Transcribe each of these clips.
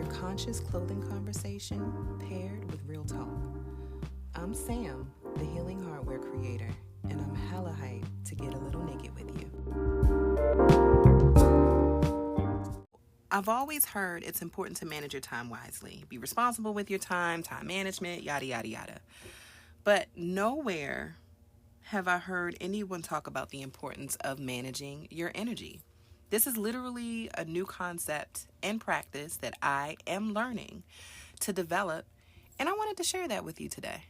conscious clothing conversation paired with real talk. I'm Sam, the healing hardware creator, and I'm hella hyped to get a little naked with you. I've always heard it's important to manage your time wisely. Be responsible with your time management, yada, yada, yada. But nowhere have I heard anyone talk about the importance of managing your energy. This is literally a new concept and practice that I am learning to develop, and I wanted to share that with you today.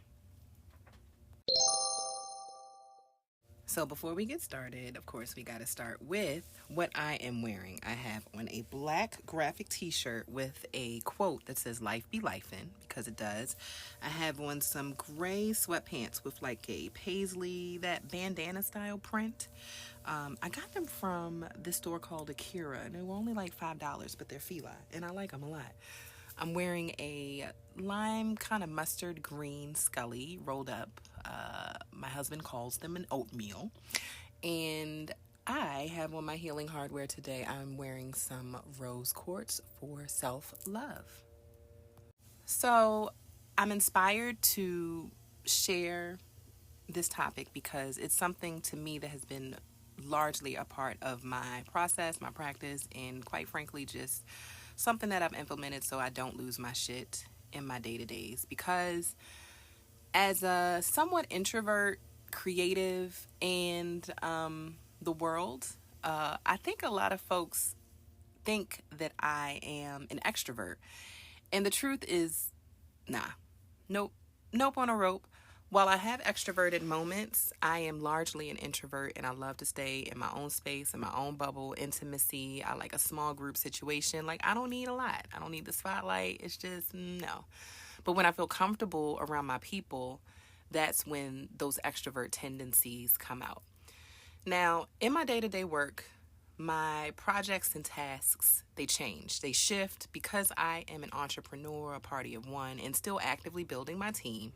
So before we get started, of course, we got to start with what I am wearing. I have on a black graphic t-shirt with a quote that says "Life be lifin'," because it does. I have on some gray sweatpants with like a paisley, that bandana style print. I got them from this store called Akira, and they were only like $5, but they're fila, and I like them a lot. I'm wearing a lime kind of mustard green Scully rolled up. My husband calls them an oatmeal. And I have on my healing hardware today, I'm wearing some rose quartz for self-love. So I'm inspired to share this topic because it's something to me that has been largely a part of my process, my practice, and quite frankly, just something that I've implemented so I don't lose my shit in my day-to-days. Because as a somewhat introvert, creative, and the world, I think a lot of folks think that I am an extrovert. And the truth is, nah, nope on a rope. While I have extroverted moments, I am largely an introvert, and I love to stay in my own space, in my own bubble, intimacy. I like a small group situation. Like, I don't need a lot. I don't need the spotlight. It's just, no. But when I feel comfortable around my people, that's when those extrovert tendencies come out. Now, in my day-to-day work, my projects and tasks, they change. They shift because I am an entrepreneur, a party of one, and still actively building my team.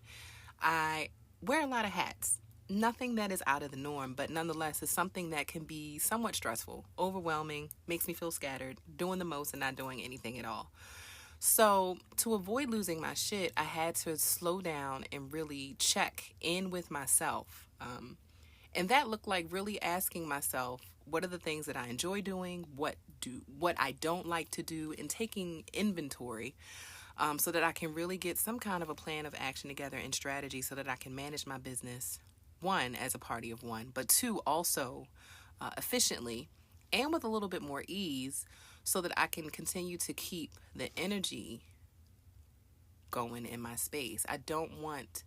I wear a lot of hats. Nothing that is out of the norm, but nonetheless is something that can be somewhat stressful, overwhelming, makes me feel scattered, doing the most and not doing anything at all. So to avoid losing my shit, I had to slow down and really check in with myself. And that looked like really asking myself, what are the things that I enjoy doing? What I don't like to do, and taking inventory so that I can really get some kind of a plan of action together and strategy so that I can manage my business, one, as a party of one, but two, also efficiently and with a little bit more ease so that I can continue to keep the energy going in my space. I don't want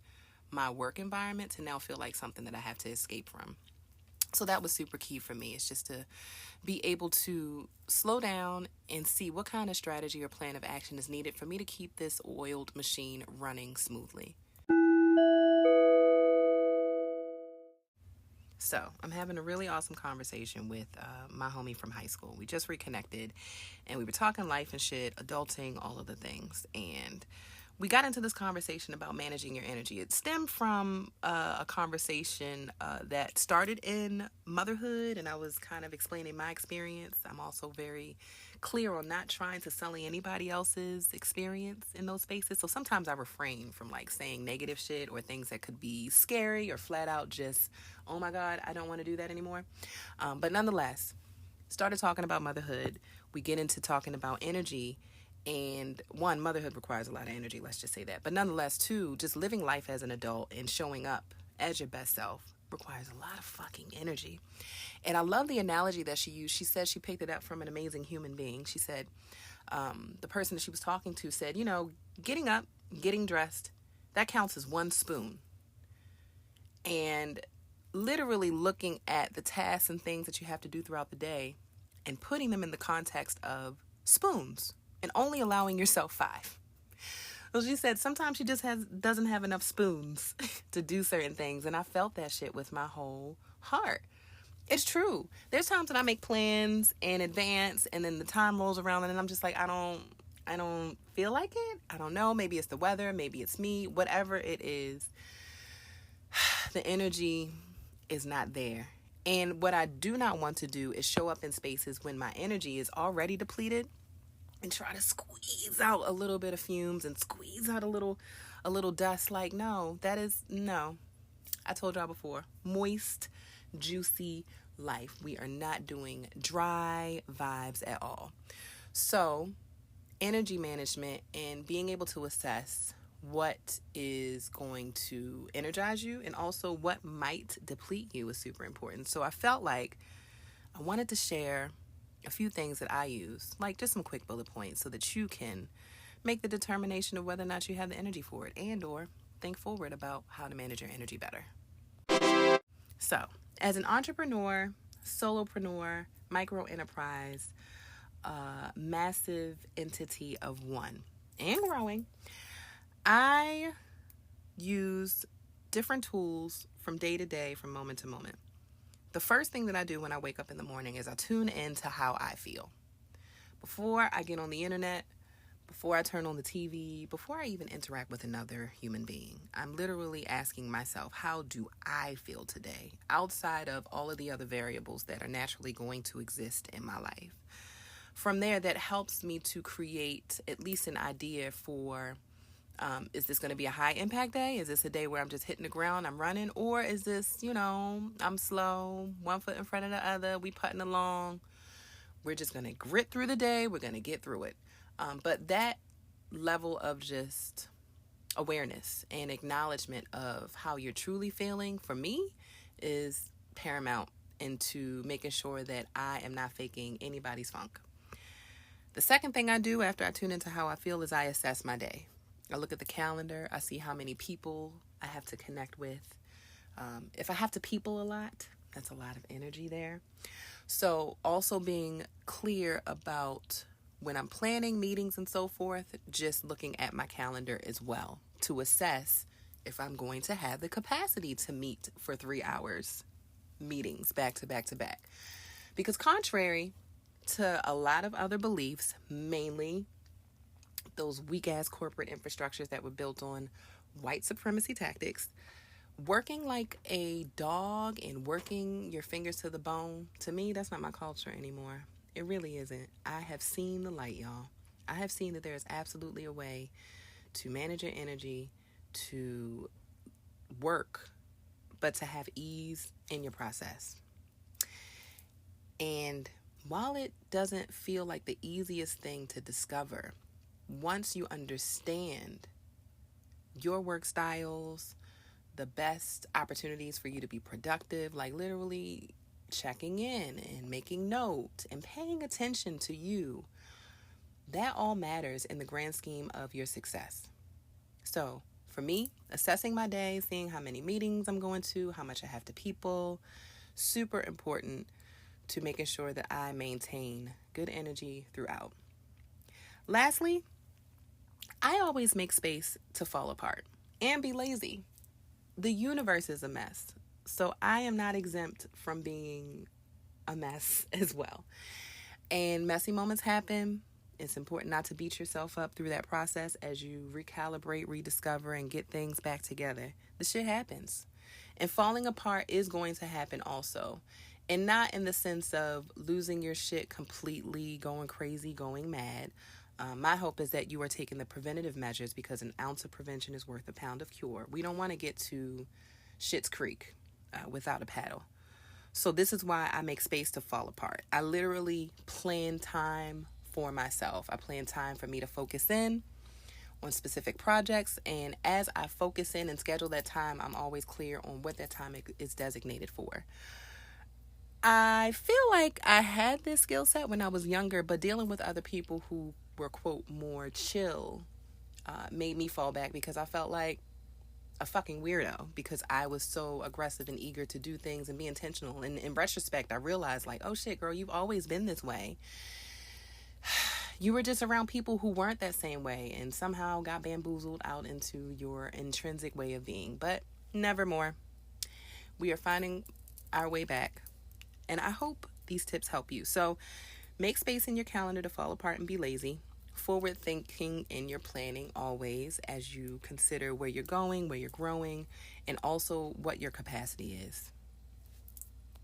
my work environment to now feel like something that I have to escape from. So that was super key for me. It's just to be able to slow down and see what kind of strategy or plan of action is needed for me to keep this oiled machine running smoothly. So I'm having a really awesome conversation with my homie from high school. We just reconnected and we were talking life and shit, adulting, all of the things. And we got into this conversation about managing your energy. It stemmed from a conversation that started in motherhood, and I was kind of explaining my experience. I'm also very clear on not trying to sully anybody else's experience in those spaces. So sometimes I refrain from like saying negative shit or things that could be scary or flat out just, oh my God, I don't want to do that anymore. But nonetheless, started talking about motherhood. We get into talking about energy. And one, motherhood requires a lot of energy, let's just say that. But nonetheless, two, just living life as an adult and showing up as your best self requires a lot of fucking energy. And I love the analogy that she used. She said she picked it up from an amazing human being. She said the person that she was talking to said, you know, getting up, getting dressed, that counts as one spoon. And literally looking at the tasks and things that you have to do throughout the day and putting them in the context of spoons. And only allowing yourself 5. So she said sometimes she just doesn't have enough spoons to do certain things. And I felt that shit with my whole heart. It's true. There's times that I make plans in advance and then the time rolls around and I'm just like, I don't feel like it. I don't know. Maybe it's the weather. Maybe it's me. Whatever it is, the energy is not there. And what I do not want to do is show up in spaces when my energy is already depleted and try to squeeze out a little bit of fumes and squeeze out a little dust. Like, no, that is no. I told y'all before, moist, juicy life. We are not doing dry vibes at all. So, energy management and being able to assess what is going to energize you and also what might deplete you is super important. So, I felt like I wanted to share a few things that I use, like just some quick bullet points so that you can make the determination of whether or not you have the energy for it and or think forward about how to manage your energy better. So, as an entrepreneur, solopreneur, micro enterprise, massive entity of one and growing, I use different tools from day to day, from moment to moment. The first thing that I do when I wake up in the morning is I tune into how I feel. Before I get on the internet, before I turn on the TV, before I even interact with another human being, I'm literally asking myself, how do I feel today? Outside of all of the other variables that are naturally going to exist in my life. From there, that helps me to create at least an idea for, is this going to be a high impact day? Is this a day where I'm just hitting the ground, I'm running? Or is this, I'm slow, one foot in front of the other, we putting along. We're just going to grit through the day. We're going to get through it. But that level of just awareness and acknowledgement of how you're truly feeling, for me, is paramount into making sure that I am not faking anybody's funk. The second thing I do after I tune into how I feel is I assess my day. I look at the calendar. I see how many people I have to connect with. If I have to people a lot, that's a lot of energy there. So also being clear about when I'm planning meetings and so forth, just looking at my calendar as well to assess if I'm going to have the capacity to meet for 3 hours meetings back to back to back. Because contrary to a lot of other beliefs, mainly those weak-ass corporate infrastructures that were built on white supremacy tactics, working like a dog and working your fingers to the bone, to me, that's not my culture anymore. It really isn't. I have seen the light, y'all. I have seen that there is absolutely a way to manage your energy, to work, but to have ease in your process. And while it doesn't feel like the easiest thing to discover, once you understand your work styles, the best opportunities for you to be productive, like literally checking in and making note and paying attention to you, that all matters in the grand scheme of your success. So for me, assessing my day, seeing how many meetings I'm going to, how much I have to people, super important to making sure that I maintain good energy throughout. Lastly, I always make space to fall apart and be lazy. The universe is a mess, so I am not exempt from being a mess as well. And messy moments happen. It's important not to beat yourself up through that process as you recalibrate, rediscover, and get things back together. The shit happens. And falling apart is going to happen also. And not in the sense of losing your shit completely, going crazy, going mad. My hope is that you are taking the preventative measures because an ounce of prevention is worth a pound of cure. We don't want to get to Schitt's Creek without a paddle. So this is why I make space to fall apart. I literally plan time for myself. I plan time for me to focus in on specific projects. And as I focus in and schedule that time, I'm always clear on what that time is designated for. I feel like I had this skill set when I was younger, but dealing with other people who were, quote, more chill made me fall back because I felt like a fucking weirdo because I was so aggressive and eager to do things and be intentional. And in retrospect, I realized like, oh shit, girl, you've always been this way. You were just around people who weren't that same way and somehow got bamboozled out into your intrinsic way of being. But nevermore. We are finding our way back. And I hope these tips help you. So make space in your calendar to fall apart and be lazy. Forward thinking in your planning always as you consider where you're going, where you're growing, and also what your capacity is.